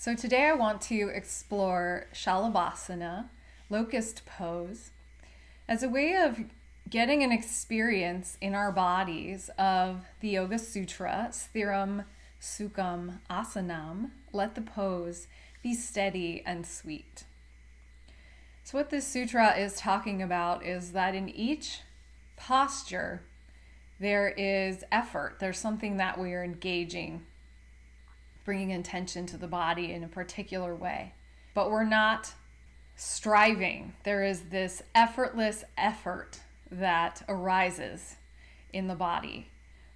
So today I want to explore Shalabhasana, Locust pose, as a way of getting an experience in our bodies of the Yoga Sutra, Sthiram Sukham Asanam. Let the pose be steady and sweet. So what this sutra is talking about is that in each posture there is effort. There's something that we are engaging, bringing intention to the body in a particular way. But we're not striving. There is this effortless effort that arises in the body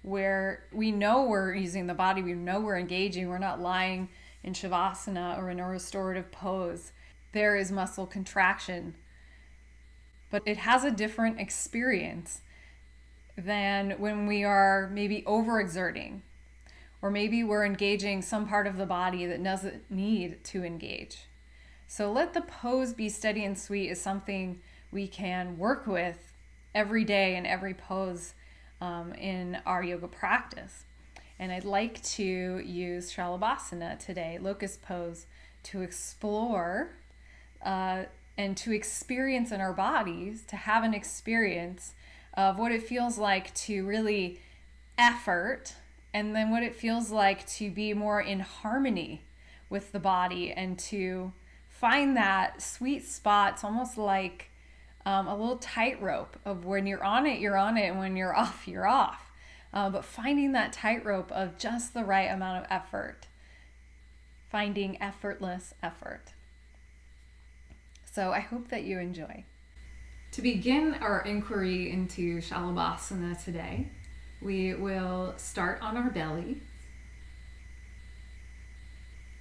where we know we're using the body, we know we're engaging, we're not lying in Shavasana or in a restorative pose. There is muscle contraction, but it has a different experience than when we are maybe overexerting, or maybe we're engaging some part of the body that doesn't need to engage. So let the pose be steady and sweet is something we can work with every day in every pose in our yoga practice. And I'd like to use Shalabhasana today, Locust pose, to explore and to experience in our bodies, to have an experience of what it feels like to really effort, and then what it feels like to be more in harmony with the body and to find that sweet spot. It's almost like a little tightrope of when you're on it, and when you're off, you're off. But finding that tightrope of just the right amount of effort, finding effortless effort. So I hope that you enjoy. To begin our inquiry into Shalabhasana today, we will start on our belly.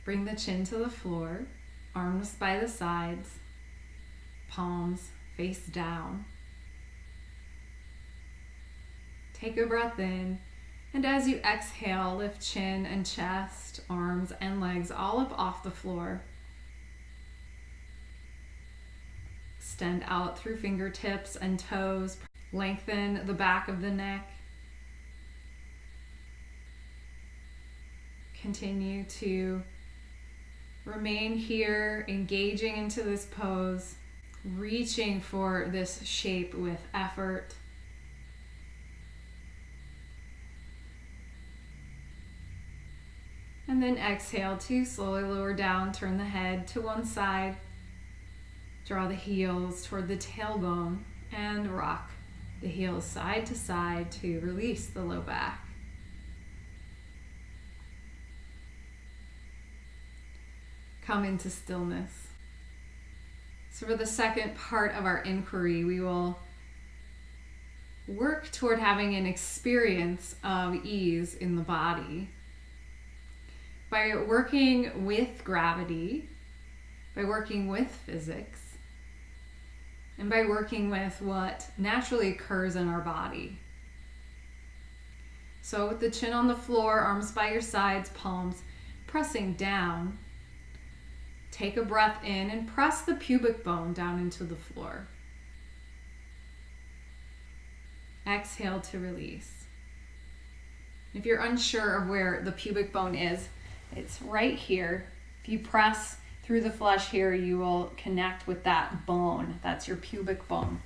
Bring the chin to the floor, arms by the sides, palms face down. Take a breath in, and as you exhale, lift chin and chest, arms and legs all up off the floor. Extend out through fingertips and toes. Lengthen the back of the neck. Continue to remain here, engaging into this pose, reaching for this shape with effort. And then exhale to slowly lower down, turn the head to one side, draw the heels toward the tailbone, and rock the heels side to side to release the low back. Come into stillness. So for the second part of our inquiry, we will work toward having an experience of ease in the body by working with gravity, by working with physics, and by working with what naturally occurs in our body. So with the chin on the floor, arms by your sides, palms pressing down, take a breath in and press the pubic bone down into the floor. Exhale to release. If you're unsure of where the pubic bone is, it's right here. If you press through the flesh here, you will connect with that bone. That's your pubic bone.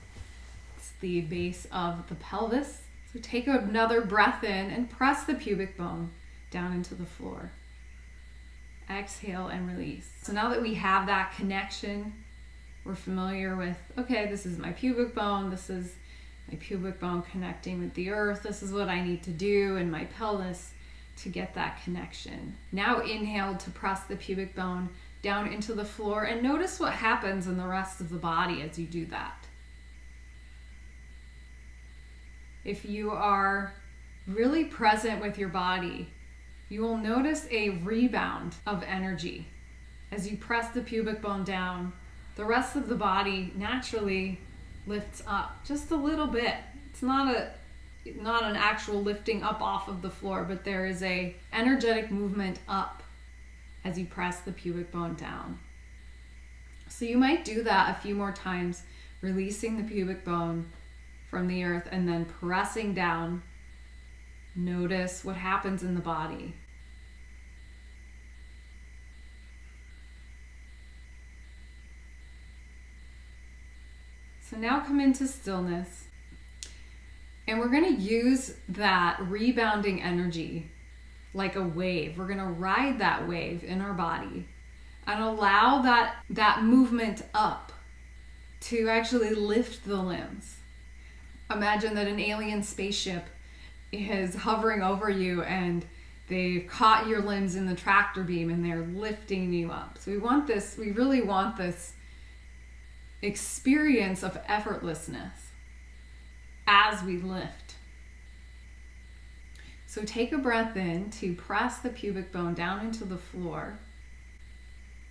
It's the base of the pelvis. So take another breath in and press the pubic bone down into the floor. Exhale and release. So now that we have that connection, we're familiar with, okay, this is my pubic bone, this is my pubic bone connecting with the earth, this is what I need to do in my pelvis to get that connection. Now inhale to press the pubic bone down into the floor, and notice what happens in the rest of the body as you do that. If you are really present with your body, you will notice a rebound of energy. As you press the pubic bone down, the rest of the body naturally lifts up just a little bit. It's not an actual lifting up off of the floor, but there is a energetic movement up as you press the pubic bone down. So you might do that a few more times, releasing the pubic bone from the earth and then pressing down. Notice what happens in the body. So now come into stillness. And we're going to use that rebounding energy like a wave. We're going to ride that wave in our body and allow that movement up to actually lift the limbs. Imagine that an alien spaceship is hovering over you and they've caught your limbs in the tractor beam and they're lifting you up. So we really want this experience of effortlessness as we lift. So take a breath in to press the pubic bone down into the floor,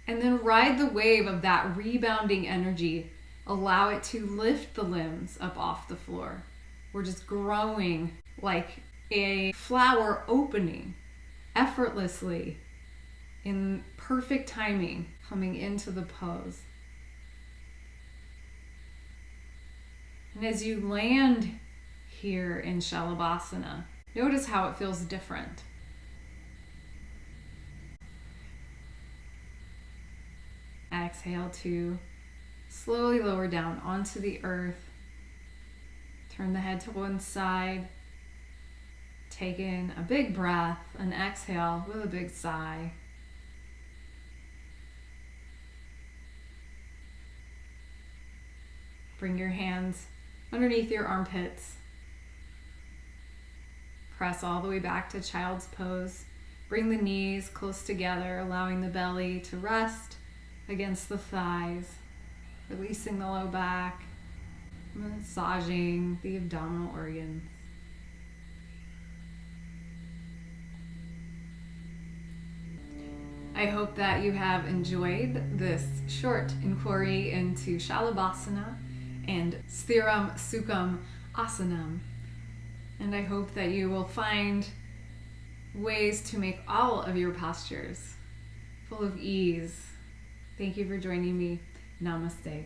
and then ride the wave of that rebounding energy. Allow it to lift the limbs up off the floor. We're just growing like a flower opening effortlessly in perfect timing, coming into the pose. And as you land here in Shalabhasana, notice how it feels different. Exhale to slowly lower down onto the earth. Turn the head to one side. Take in a big breath and exhale with a big sigh. Bring your hands underneath your armpits. Press all the way back to child's pose. Bring the knees close together, allowing the belly to rest against the thighs, releasing the low back, massaging the abdominal organs. I hope that you have enjoyed this short inquiry into Shalabhasana and Sthiram Sukham Asanam. And I hope that you will find ways to make all of your postures full of ease. Thank you for joining me. Namaste.